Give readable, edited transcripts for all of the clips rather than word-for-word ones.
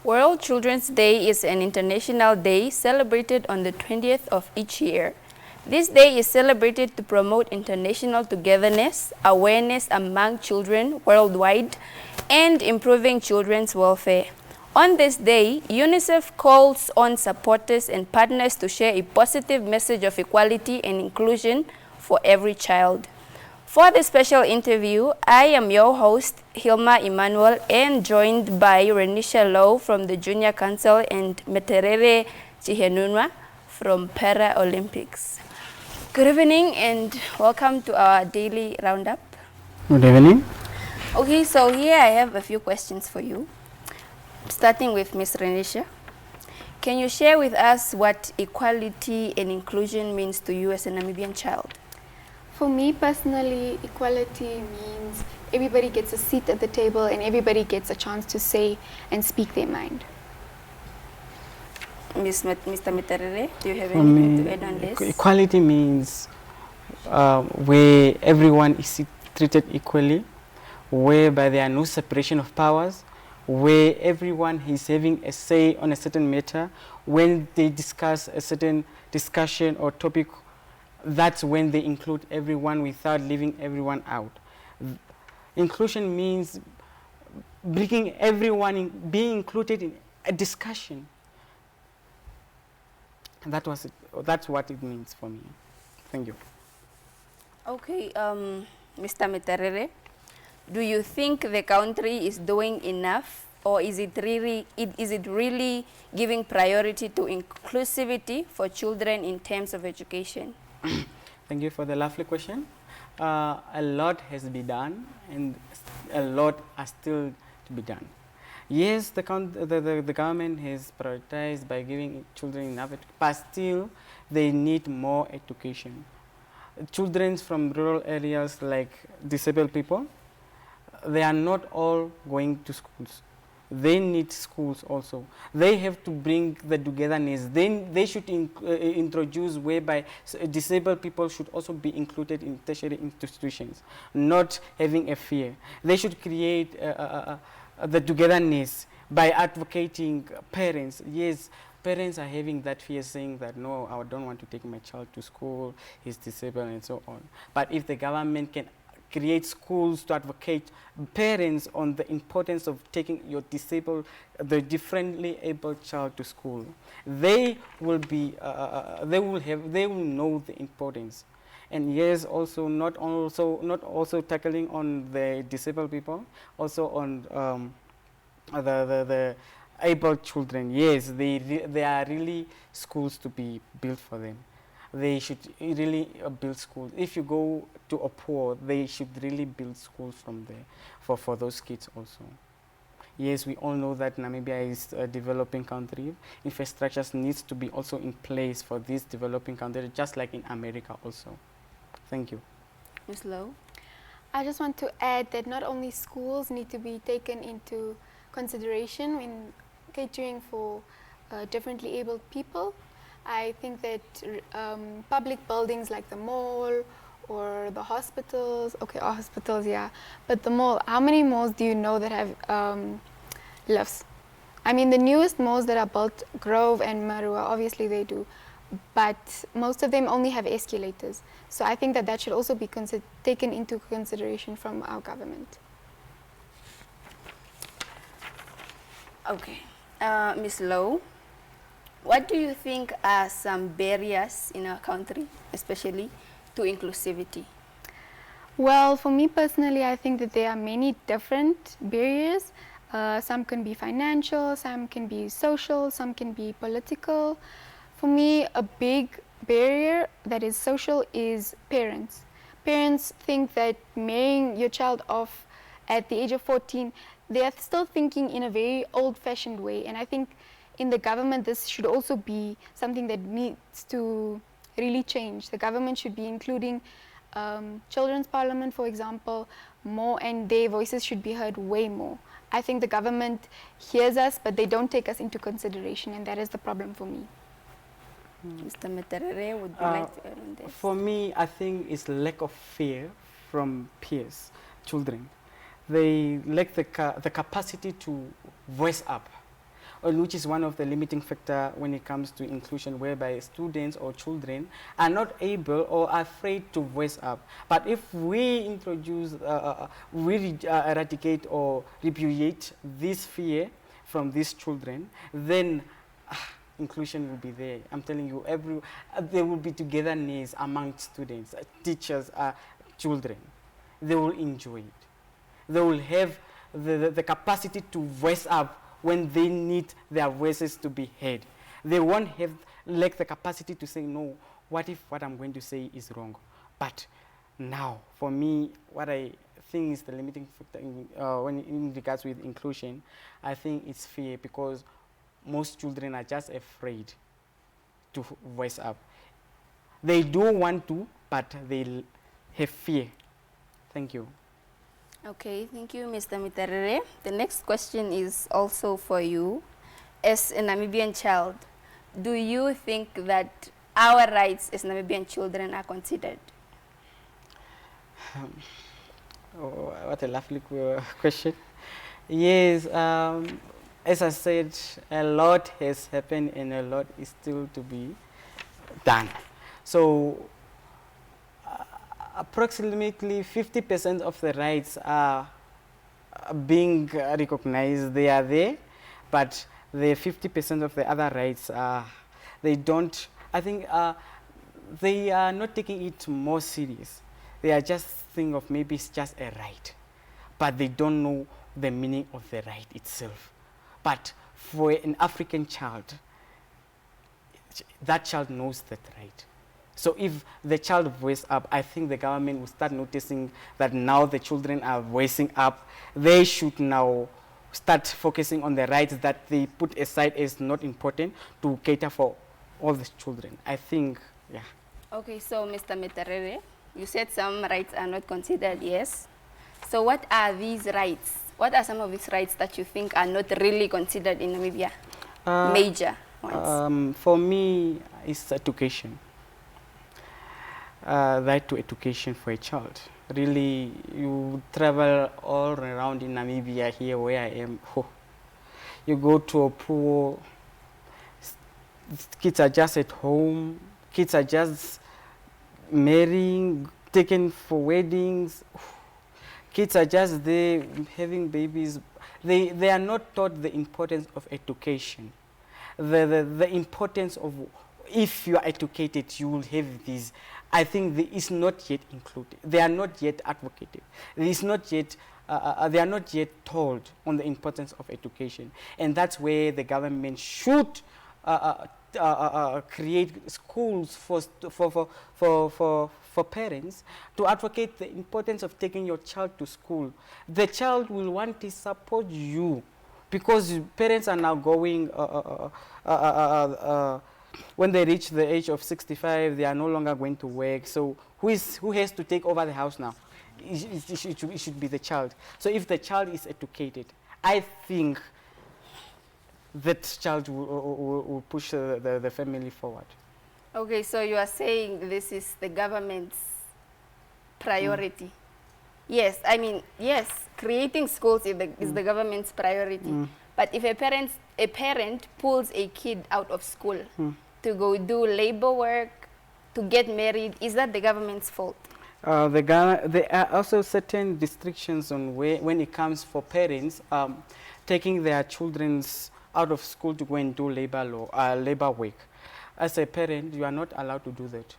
World Children's Day is an international day celebrated on the 20th of each year. This day is celebrated to promote international togetherness, awareness among children worldwide, and improving children's welfare. On this day, UNICEF calls on supporters and partners to share a positive message of equality and inclusion for every child. For this special interview, I am your host, Hilma Immanuel, and joined by Ranicia Louw from the Junior Council and Metarere Tjihenuna from Paralympics. Good evening and welcome to our daily roundup. Good evening. Okay, so here I have a few questions for you. Starting with Ms. Ranicia. Can you share with us what equality and inclusion means to you as a Namibian child? For me personally, equality means everybody gets a seat at the table and everybody gets a chance to say and speak their mind. Mr. Metarere, do you have anything to add on this? Equality means where everyone is treated equally, whereby there are no separation of powers, where everyone is having a say on a certain matter. When they discuss a certain discussion or topic, that's when they include everyone without leaving everyone out. Inclusion means bringing everyone in, being included in a discussion. And that's what it means for me. Thank you. Okay, Mr. Metarere, do you think the country is doing enough, or is it really giving priority to inclusivity for children in terms of education? Thank you for the lovely question. A lot has been done, and a lot are still to be done. Yes, the government has prioritized by giving children enough, but still they need more education. Children from rural areas like disabled people, they are not all going to schools. They need schools also. They have to bring the togetherness. They should introduce whereby disabled people should also be included in tertiary institutions, not having a fear. They should create the togetherness by advocating parents. Yes, parents are having that fear, saying that no, I don't want to take my child to school, he's disabled and so on. But if the government can create schools to advocate parents on the importance of taking the differently able child to school, they will know the importance. And yes, also not also tackling on the disabled people, also on the able children. Yes, there are really schools to be built for them. They should really build schools. If you go to a poor, they should really build schools from there for those kids also. Yes, we all know that Namibia is a developing country. Infrastructure needs to be also in place for this developing country, just like in America also. Thank you. Ms. Louw? I just want to add that not only schools need to be taken into consideration when catering for differently abled people. I think that public buildings like the mall or the hospitals, yeah, but the mall, how many malls do you know that have lifts? I mean, the newest malls that are built, Grove and Marua, obviously they do, but most of them only have escalators. So I think that should also be taken into consideration from our government. Okay, Ms. Louw, what do you think are some barriers in our country, especially to inclusivity? Well, for me personally, I think that there are many different barriers. Some can be financial, some can be social, some can be political. For me, a big barrier that is social is parents. Parents think that marrying your child off at the age of 14, they are still thinking in a very old-fashioned way, and I think in the government, this should also be something that needs to really change. The government should be including children's parliament, for example, more, and their voices should be heard way more. I think the government hears us, but they don't take us into consideration, and that is the problem for me. Mr. Metarere, would you like to add on this? For me, I think it's lack of fear from peers, children. They lack the capacity to voice up. which is one of the limiting factor when it comes to inclusion, whereby students or children are not able or afraid to voice up. But if we introduce, eradicate or repudiate this fear from these children, then inclusion will be there. I'm telling you, there will be togetherness among students, teachers, children. They will enjoy it. They will have the capacity to voice up when they need their voices to be heard. They won't have lack the capacity to say, no, what if what I'm going to say is wrong? But now, for me, what I think is the limiting factor when in regards with inclusion, I think it's fear, because most children are just afraid to voice up. They do want to, but they have fear. Thank you. Okay, thank you, Mr. Metarere. The next question is also for you. As a Namibian child, do you think that our rights as Namibian children are considered? Oh, what a lovely question. Yes, as I said, a lot has happened and a lot is still to be done. So approximately 50% of the rights are being recognized. They are there, but the 50% of the other rights, they don't, I think they are not taking it more serious. They are just thinking of maybe it's just a right, but they don't know the meaning of the right itself. But for an African child, that child knows that right. So if the child voices up, I think the government will start noticing that now the children are voicing up. They should now start focusing on the rights that they put aside as not important to cater for all the children. I think, yeah. Okay, so Mr. Metarere, you said some rights are not considered, yes. So what are these rights? What are some of these rights that you think are not really considered in Namibia? Major ones. For me, it's education. Right to education for a child. Really, you travel all around in Namibia here where I am. Oh, you go to a pool, kids are just at home, kids are just marrying, taken for weddings. Kids are just there having babies. They are not taught the importance of education. The importance of, if you are educated, you will have these. I think it's not yet included. They are not yet advocated. They are not yet told on the importance of education. And that's where the government should create schools for parents to advocate the importance of taking your child to school. The child will want to support you, because parents are now going, when they reach the age of 65, they are no longer going to work. So who has to take over the house now? It should be the child. So if the child is educated, I think that child will push the family forward. Okay, so you are saying this is the government's priority. Yes, I mean, yes, creating schools is the government's priority. But if a parent pulls a kid out of school to go do labor work, to get married, is that the government's fault? There are also certain restrictions on when it comes for parents taking their children out of school to go and do labor work. As a parent, you are not allowed to do that.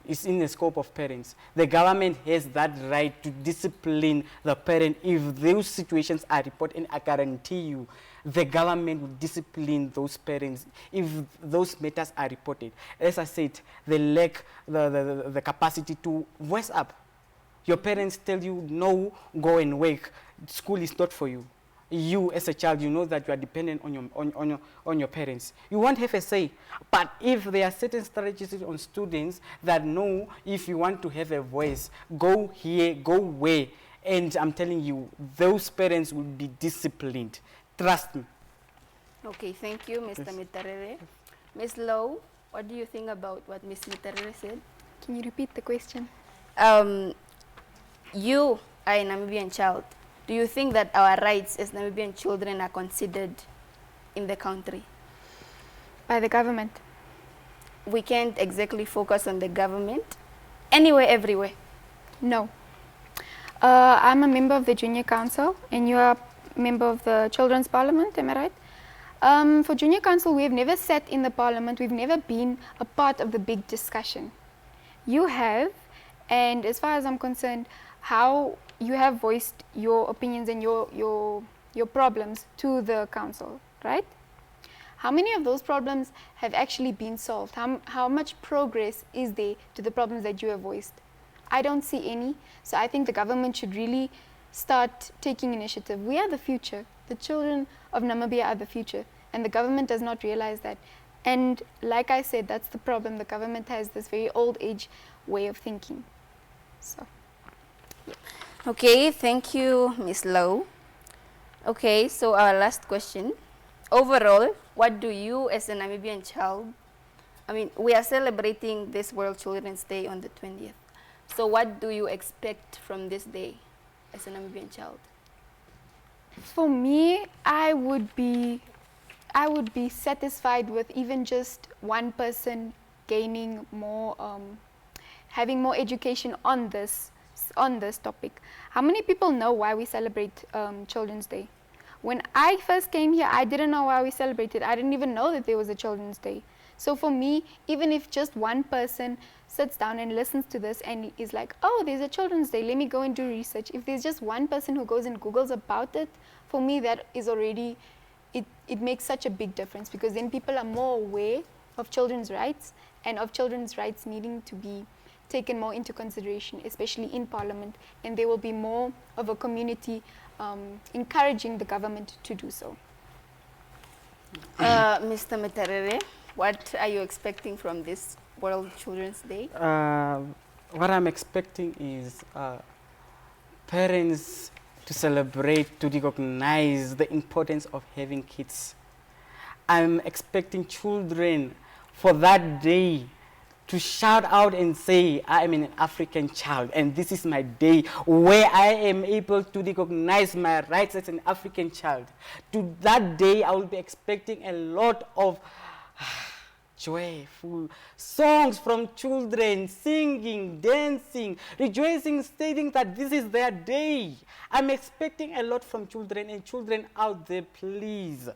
It's in the scope of parents. The government has that right to discipline the parent if those situations are reported, and I guarantee you the government will discipline those parents if those matters are reported. As I said, they lack the capacity to voice up. Your parents tell you, no, go and work. School is not for you. You, as a child, you know that you are dependent on your parents. You won't have a say. But if there are certain strategies on students that know, if you want to have a voice, go here, go where. And I'm telling you, those parents will be disciplined. Trust me. Okay, thank you, Mr. Metarere. Ms. Louw, what do you think about what Ms. Metarere said? Can you repeat the question? You are a Namibian child. Do you think that our rights as Namibian children are considered in the country? By the government. We can't exactly focus on the government. Anywhere, everywhere. No. I'm a member of the Junior Council, and you are a member of the Children's Parliament, am I right? For Junior Council, we have never sat in the Parliament. We've never been a part of the big discussion. You have, and as far as I'm concerned, how you have voiced your opinions and your problems to the council, right? How many of those problems have actually been solved? How much progress is there to the problems that you have voiced? I don't see any. So I think the government should really start taking initiative. We are the future. The children of Namibia are the future. And the government does not realize that. And like I said, that's the problem. The government has this very old age way of thinking. So. Okay, thank you, Ms. Louw. Okay, so our last question. Overall, what do you as a Namibian child, we are celebrating this World Children's Day on the 20th. So what do you expect from this day as a Namibian child? For me, I would be satisfied with even just one person gaining more, having more education on this topic. How many people know why we celebrate Children's Day? When I first came here, I didn't know why we celebrated. I didn't even know that there was a Children's Day. So for me, even if just one person sits down and listens to this and is like, oh, there's a Children's Day, let me go and do research. If there's just one person who goes and Googles about it, for me that is already, it makes such a big difference, because then people are more aware of children's rights and of children's rights needing to be taken more into consideration, especially in Parliament, and there will be more of a community encouraging the government to do so. Mr. Metarere, what are you expecting from this World Children's Day? What I'm expecting is parents to celebrate, to recognize the importance of having kids. I'm expecting children for that day to shout out and say, I am an African child, and this is my day where I am able to recognize my rights as an African child. To that day, I will be expecting a lot of joyful songs from children, singing, dancing, rejoicing, stating that this is their day. I'm expecting a lot from children, and children out there, please.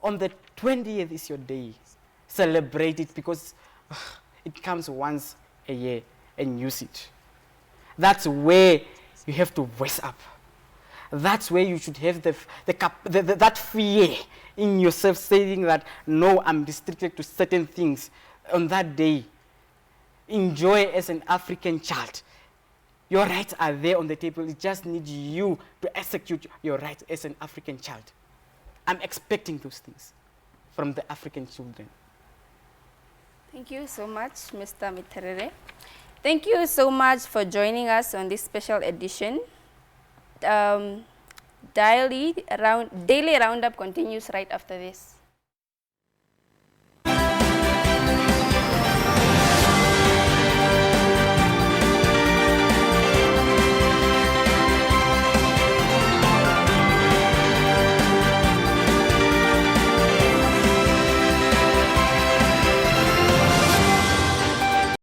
On the 20th is your day. Celebrate it, because it comes once a year and use it. That's where you have to voice up. That's where you should have that fear in yourself, saying that, no, I'm restricted to certain things. On that day, enjoy as an African child. Your rights are there on the table. It just needs you to execute your rights as an African child. I'm expecting those things from the African children. Thank you so much, Mr. Metarere. Thank you so much for joining us on this special edition. Daily Roundup continues right after this.